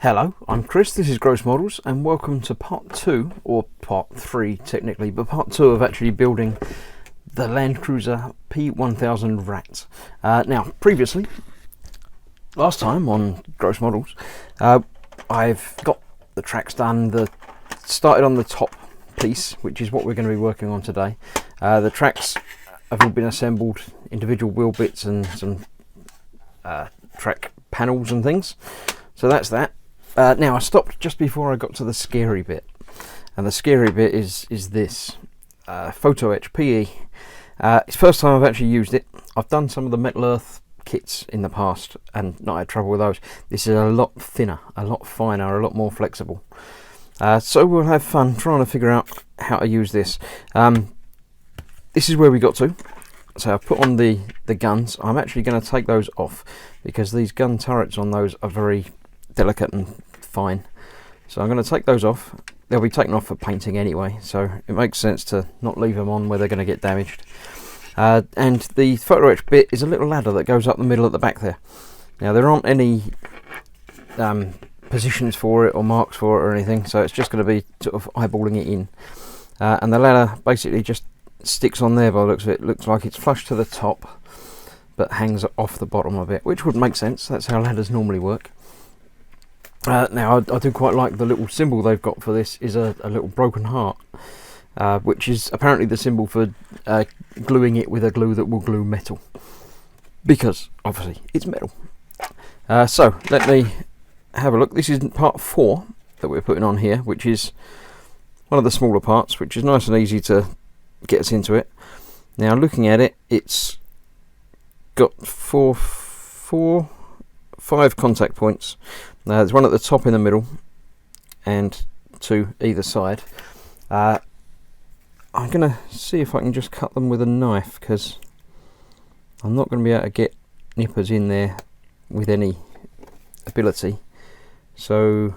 Hello, I'm Chris, this is Gross Models, and welcome to part 2, or part 3 technically, but part 2 of actually building the Land Cruiser P1000 Ratte. Now, previously, last time on Gross Models, I've got the tracks done, started on the top piece, which is what we're going to be working on today. The tracks have all been assembled, individual wheel bits and some track panels and things, so that's that. Now I stopped just before I got to the scary bit, and the scary bit is this photo-etch PE. It's the first time I've actually used it. I've done some of the Metal Earth kits in the past and not had trouble with those. This is a lot thinner, a lot finer, a lot more flexible. So we'll have fun trying to figure out how to use this. This is where we got to. So I've put on the guns. I'm actually going to take those off because these gun turrets on those are very delicate and fine, so I'm going to take those off. They'll be taken off for painting anyway, so it makes sense to not leave them on where they're going to get damaged. And the photo etch bit is a little ladder that goes up the middle at the back there. Now there aren't any positions for it or marks for it or anything, so it's just going to be sort of eyeballing it in, and the ladder basically just sticks on there by the looks of it. It looks like it's flush to the top but hangs off the bottom a bit, which would make sense. That's how ladders normally work. Now I do quite like the little symbol they've got for this is a little broken heart, which is apparently the symbol for gluing it with a glue that will glue metal, because obviously it's metal. So let me have a look. This is part 4 that we're putting on here, which is one of the smaller parts, which is nice and easy to get us into it. Now looking at it, it's got 5 contact points. There's one at the top in the middle and 2 either side. I'm going to see if I can just cut them with a knife, because I'm not going to be able to get nippers in there with any ability. So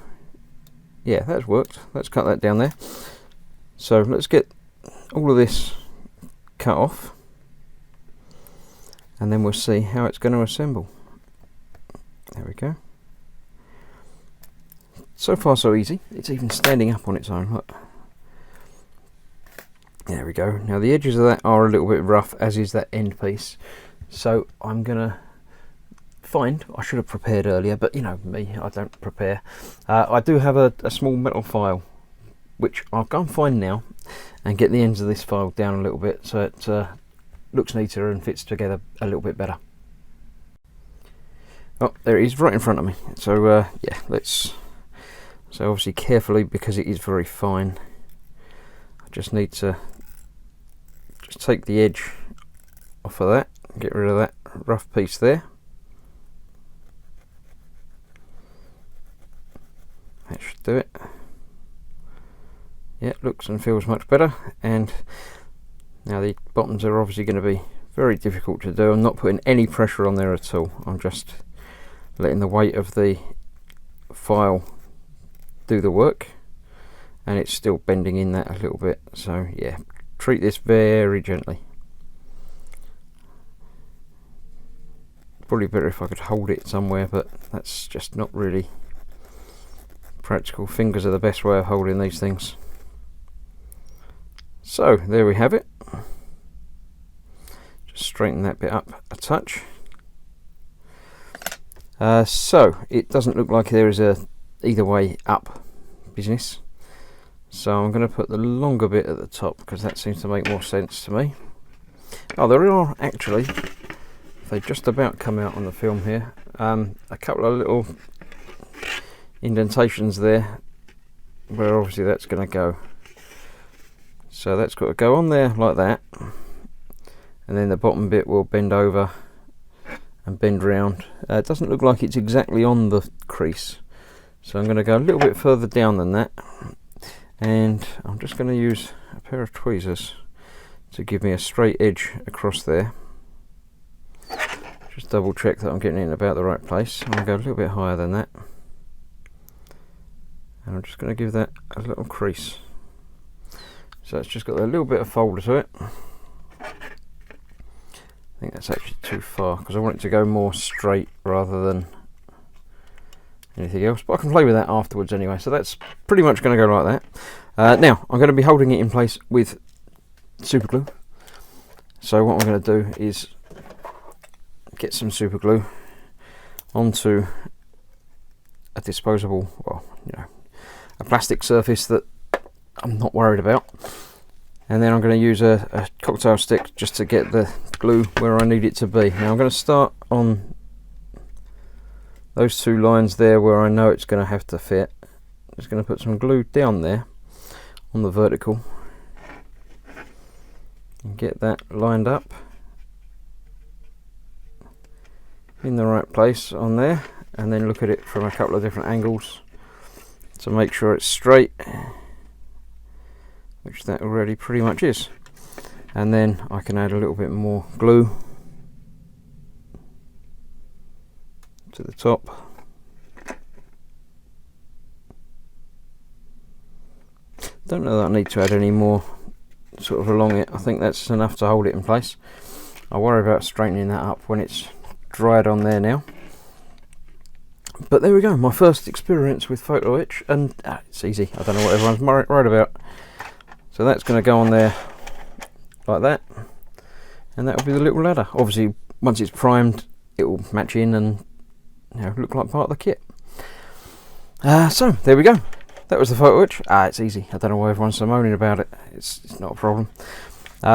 yeah, that's worked. Let's cut that down there. So let's get all of this cut off, and then we'll see how it's going to assemble. There we go. So far so easy. It's even standing up on its own. Look. There we go. Now the edges of that are a little bit rough, as is that end piece. So I'm gonna I should have prepared earlier, but you know me, I don't prepare. I do have a small metal file, which I'll go and find now and get the ends of this file down a little bit so it looks neater and fits together a little bit better. Oh, there it is, right in front of me. So yeah, so obviously carefully, because it is very fine, I just need to just take the edge off of that, get rid of that rough piece there. That should do it. Yeah, looks and feels much better. And now the bottoms are obviously going to be very difficult to do. I'm not putting any pressure on there at all. I'm just letting the weight of the file do the work, and it's still bending in that a little bit. So yeah, treat this very gently. Probably better if I could hold it somewhere, but that's just not really practical. Fingers are the best way of holding these things. So there we have it. Just straighten that bit up a touch. So it doesn't look like there is a either way up business, so I'm going to put the longer bit at the top, because that seems to make more sense to me. Oh, there are actually, they just about come out on the film here, a couple of little indentations there where obviously that's going to go. So that's got to go on there like that, and then the bottom bit will bend over and bend round. It doesn't look like it's exactly on the crease, so I'm going to go a little bit further down than that, and I'm just going to use a pair of tweezers to give me a straight edge across there. Just double check that I'm getting it in about the right place. I'm going to go a little bit higher than that, and I'm just going to give that a little crease. So it's just got a little bit of fold to it. I think that's actually too far, because I want it to go more straight rather than anything else, but I can play with that afterwards anyway. So that's pretty much going to go like that. Now I'm going to be holding it in place with super glue. So what I'm going to do is get some super glue onto a disposable, well, you know, a plastic surface that I'm not worried about, and then I'm going to use a cocktail stick just to get the glue where I need it to be. Now I'm going to start on those two lines there where I know it's going to have to fit. I'm just going to put some glue down there on the vertical and get that lined up in the right place on there, and then look at it from a couple of different angles to make sure it's straight, which that already pretty much is. And then I can add a little bit more glue to the top. Don't know that I need to add any more sort of along it. I think that's enough to hold it in place. I'll worry about straightening that up when it's dried on there now. But there we go, my first experience with photo etch, and it's easy. I don't know what everyone's worried about. So that's going to go on there like that, and that will be the little ladder. Obviously once it's primed it will match in and, you know, look like part of the kit. So there we go. That was the photo etch. It's easy. I don't know why everyone's so moaning about it. It's not a problem.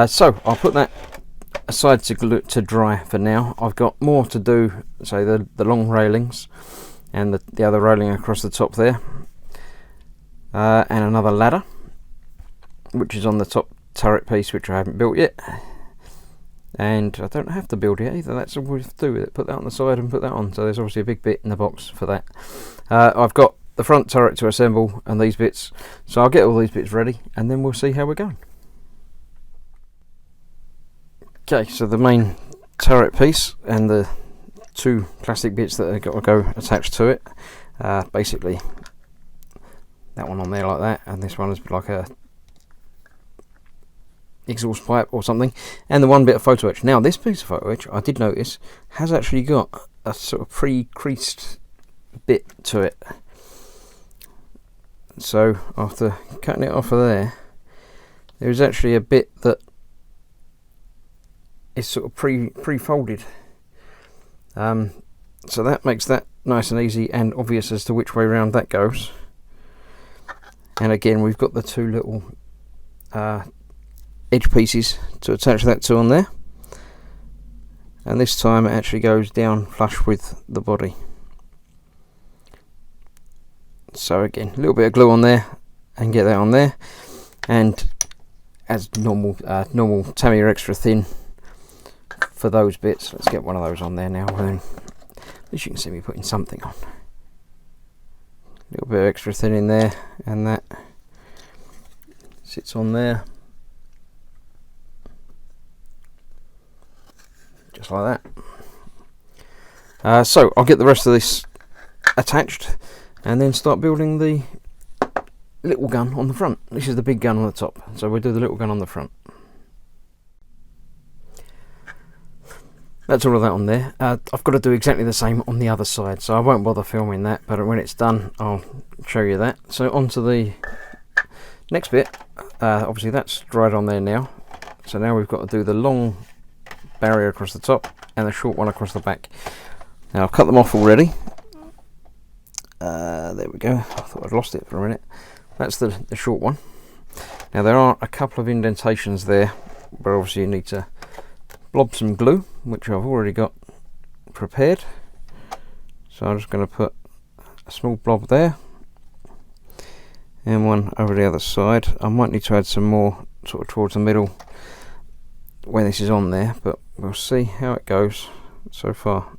So I'll put that aside to dry for now. I've got more to do, say the long railings and the other railing across the top there, and another ladder which is on the top turret piece, which I haven't built yet, and I don't have to build it either. That's all we have to do with it. Put that on the side and put that on. So there's obviously a big bit in the box for that. I've got the front turret to assemble and these bits, so I'll get all these bits ready and then we'll see how we're going. Okay, so the main turret piece and the two plastic bits that have got to go attached to it, basically that one on there like that, and this one is like a exhaust pipe or something, and the one bit of photo etch. Now this piece of photo etch, I did notice, has actually got a sort of pre-creased bit to it. So after cutting it off of there is actually a bit that is sort of pre-folded. So that makes that nice and easy and obvious as to which way round that goes. And again, we've got the two little edge pieces to attach that to on there, and this time it actually goes down flush with the body. So again, a little bit of glue on there and get that on there, and as normal Tamiya extra thin for those bits. Let's get one of those on there now, and at least you can see me putting something on. A little bit of extra thin in there, and that sits on there just like that. So I'll get the rest of this attached and then start building the little gun on the front. This is the big gun on the top, so we'll do the little gun on the front. That's all of that on there. I've got to do exactly the same on the other side, so I won't bother filming that, but when it's done I'll show you that. So on to the next bit. Obviously that's dried on there now, so now we've got to do the long barrier across the top and the short one across the back. Now I've cut them off already. There we go. I thought I'd lost it for a minute. That's the short one. Now there are a couple of indentations there where obviously you need to blob some glue, which I've already got prepared. So I'm just going to put a small blob there and one over the other side. I might need to add some more sort of towards the middle when this is on there, but we'll see how it goes so far.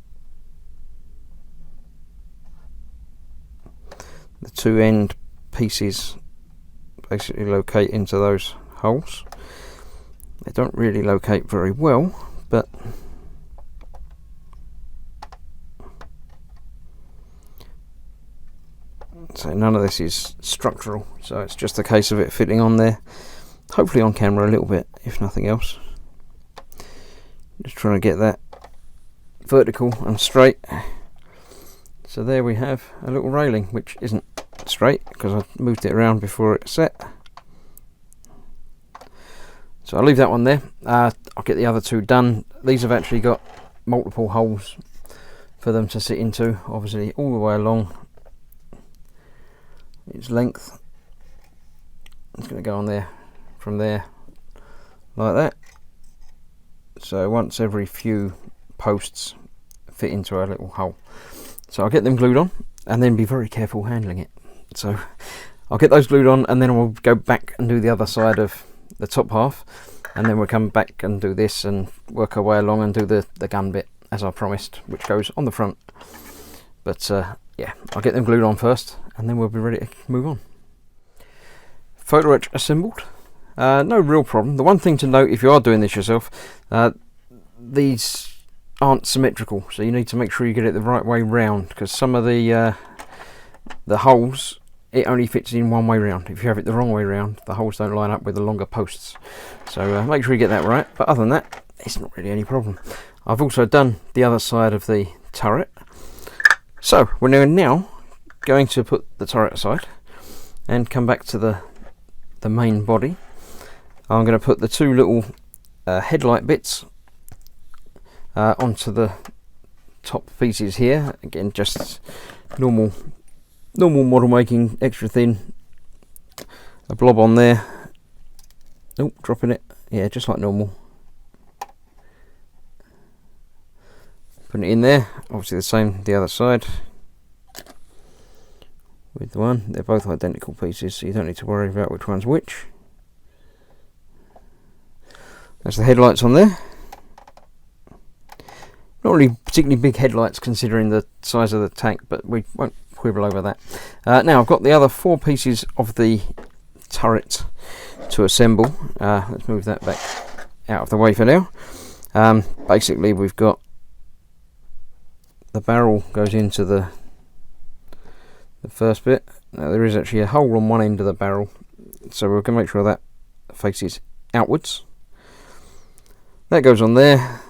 The two end pieces basically locate into those holes. They don't really locate very well, but so none of this is structural, so it's just a case of it fitting on there, hopefully on camera a little bit, if nothing else. Just trying to get that vertical and straight So there we have a little railing, which isn't straight because I moved it around before it set. So I'll leave that one there. I'll get the other two done. These have actually got multiple holes for them to sit into, obviously all the way along its length. It's going to go on there from there like that. So once every few posts fit into a little hole. So I'll get them glued on and then be very careful handling it. So I'll get those glued on and then we'll go back and do the other side of the top half, and then we'll come back and do this and work our way along and do the gun bit as I promised, which goes on the front. But yeah, I'll get them glued on first and then we'll be ready to move on. Photo etch assembled. No real problem. The one thing to note if you are doing this yourself, these aren't symmetrical, so you need to make sure you get it the right way round, because some of the holes, it only fits in one way round. If you have it the wrong way round, the holes don't line up with the longer posts. So make sure you get that right, but other than that, it's not really any problem. I've also done the other side of the turret. So we're now going to put the turret aside and come back to the main body. I'm going to put the two little headlight bits onto the top pieces here. Again, just normal model making, extra thin, a blob on there. Oh, dropping it. Yeah, just like normal. Putting it in there. Obviously the same the other side with the one. They're both identical pieces, so you don't need to worry about which one's which. That's the headlights on there. Not really particularly big headlights considering the size of the tank, but we won't quibble over that. Now I've got the other four pieces of the turret to assemble. Let's move that back out of the way for now. Basically we've got the barrel goes into the first bit. Now there is actually a hole on one end of the barrel, so we're going to make sure that faces outwards. That goes on there,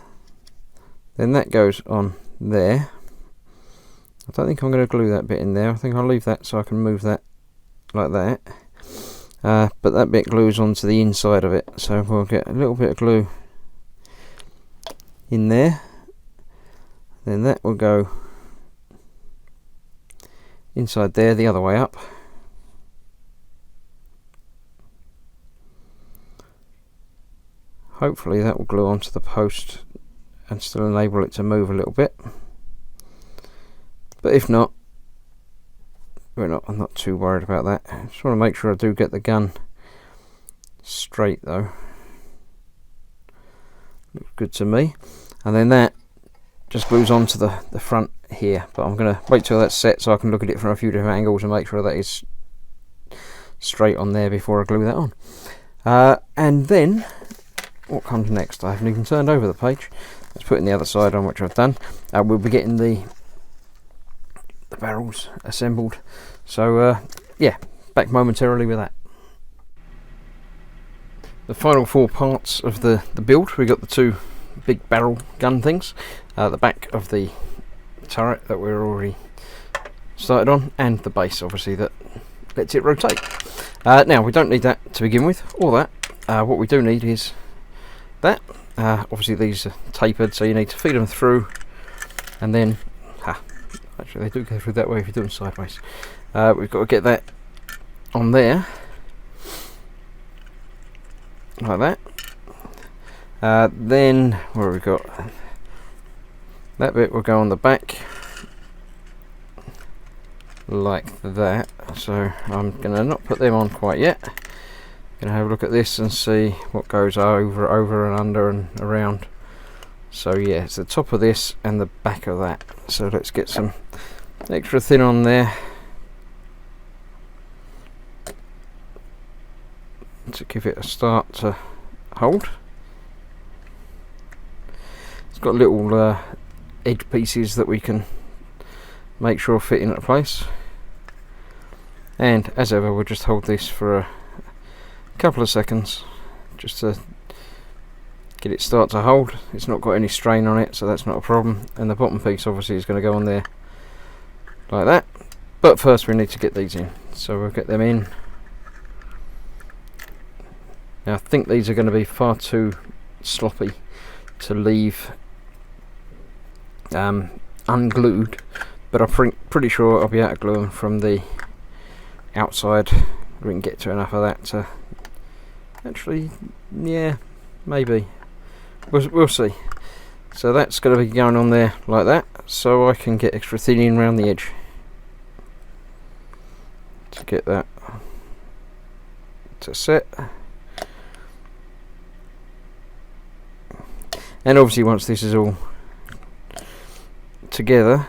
then that goes on there. I don't think I'm going to glue that bit in there. I think I'll leave that so I can move that like that. But that bit glues onto the inside of it, so we'll get a little bit of glue in there. Then that will go inside there, the other way up. Hopefully that will glue onto the post and still enable it to move a little bit. But if not, I'm not too worried about that. I just want to make sure I do get the gun straight though. Looks good to me. And then that just glues onto the front here, but I'm going to wait till that's set so I can look at it from a few different angles and make sure that is straight on there before I glue that on. And then what comes next? I haven't even turned over the page. Let's put in the other side on, which I've done. We'll be getting the barrels assembled, so yeah, back momentarily with that. The final four parts of the build, we got the two big barrel gun things, the back of the turret that we're already started on, and the base obviously that lets it rotate. Now we don't need that to begin with, or that. What we do need is that. Obviously these are tapered, so you need to feed them through, and then actually they do go through that way if you do them sideways. We've got to get that on there like that. Then where have we got that bit will go on the back like that. So I'm gonna not put them on quite yet. Gonna have a look at this and see what goes over and under and around. So yeah, it's the top of this and the back of that. So let's get some extra thin on there to give it a start to hold. It's got little edge pieces that we can make sure fit into place, and as ever we'll just hold this for a couple of seconds just to get it start to hold. It's not got any strain on it, so that's not a problem, and the bottom piece obviously is going to go on there like that. But first we need to get these in, so we'll get them in. Now I think these are going to be far too sloppy to leave unglued, but I'm pretty sure I'll be able to glue them from the outside. We can get to enough of that to actually, yeah, maybe. We'll see. So that's going to be going on there like that, so I can get extra thinning around the edge to get that to set. And obviously once this is all together,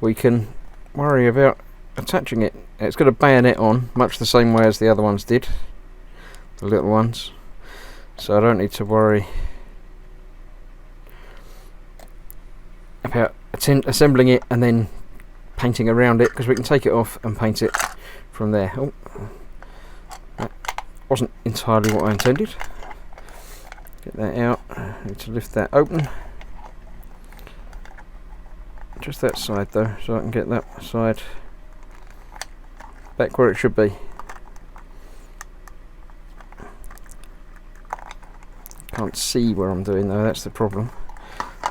we can worry about attaching it. It's got a bayonet on, much the same way as the other ones did, the little ones, so I don't need to worry about assembling it and then painting around it, because we can take it off and paint it from there. Oh, that wasn't entirely what I intended. Get that out. I need to lift that open. Just that side though, so I can get that side back where it should be. Can't see where I'm doing though, that's the problem.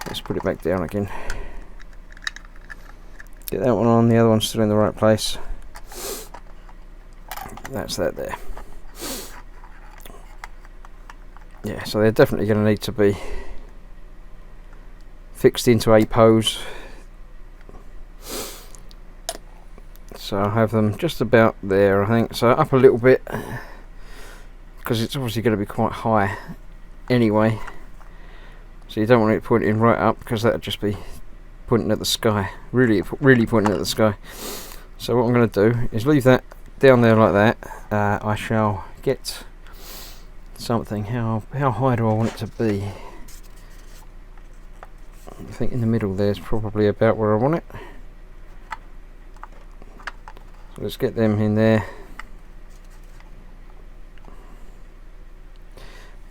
Let's put it back down again. Get that one on, the other one's still in the right place. That's that there. Yeah, so they're definitely going to need to be fixed into a pose. So I'll have them just about there, I think. So up a little bit, because it's obviously going to be quite high anyway. So you don't want it pointing right up, because that would just be pointing at the sky. Really pointing at the sky. So what I'm going to do is leave that down there like that. I shall get something. How high do I want it to be? I think in the middle there's probably about where I want it. So let's get them in there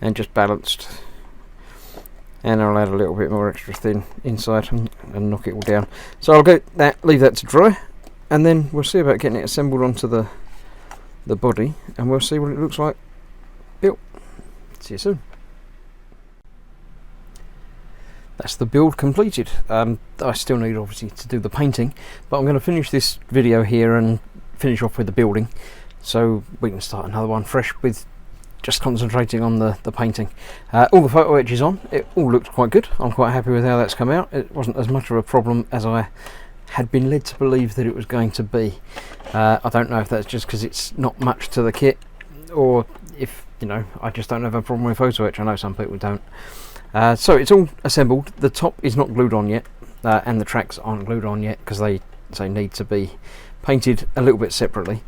and just balanced, and I'll add a little bit more extra thin inside and knock it all down. So I'll leave that to dry, and then we'll see about getting it assembled onto the body, and we'll see what it looks like built. See you soon. That's the build completed. I still need obviously to do the painting, but I'm going to finish this video here and finish off with the building, so we can start another one fresh with just concentrating on the painting. All the photo etch is on. It all looks quite good. I'm quite happy with how that's come out. It wasn't as much of a problem as I had been led to believe that it was going to be. I don't know if that's just because it's not much to the kit, or if, you know, I just don't have a problem with photo etch. I know some people don't. So it's all assembled. The top is not glued on yet, and the tracks aren't glued on yet because they need to be painted a little bit separately.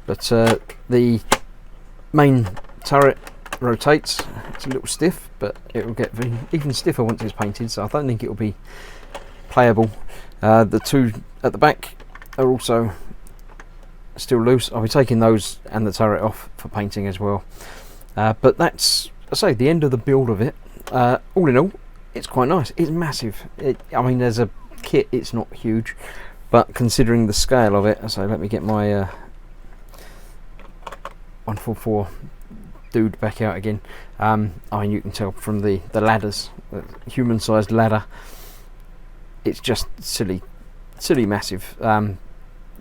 But the main turret rotates. It's a little stiff, but it will get even stiffer once it's painted, so I don't think it will be playable. The two at the back are also still loose. I'll be taking those and the turret off for painting as well. But that's, I say, the end of the build of it. All in all, it's quite nice. It's massive. I mean, as a kit, it's not huge, but considering the scale of it, so let me get my 144 dude back out again. I mean, you can tell from the ladders, the human-sized ladder, it's just silly massive.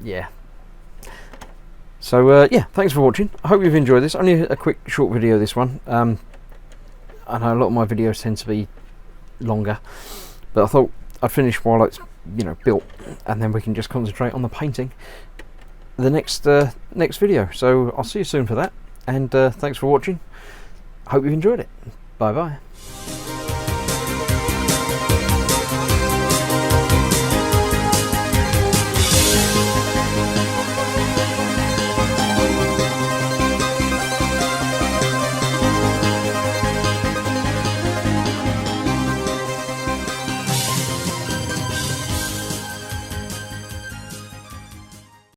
Yeah. So yeah, thanks for watching. I hope you've enjoyed this. Only a quick short video, this one. I know a lot of my videos tend to be longer, but I thought I'd finish while it's, you know, built, and then we can just concentrate on the painting the next video. So I'll see you soon for that, and thanks for watching. Hope you've enjoyed it. Bye bye.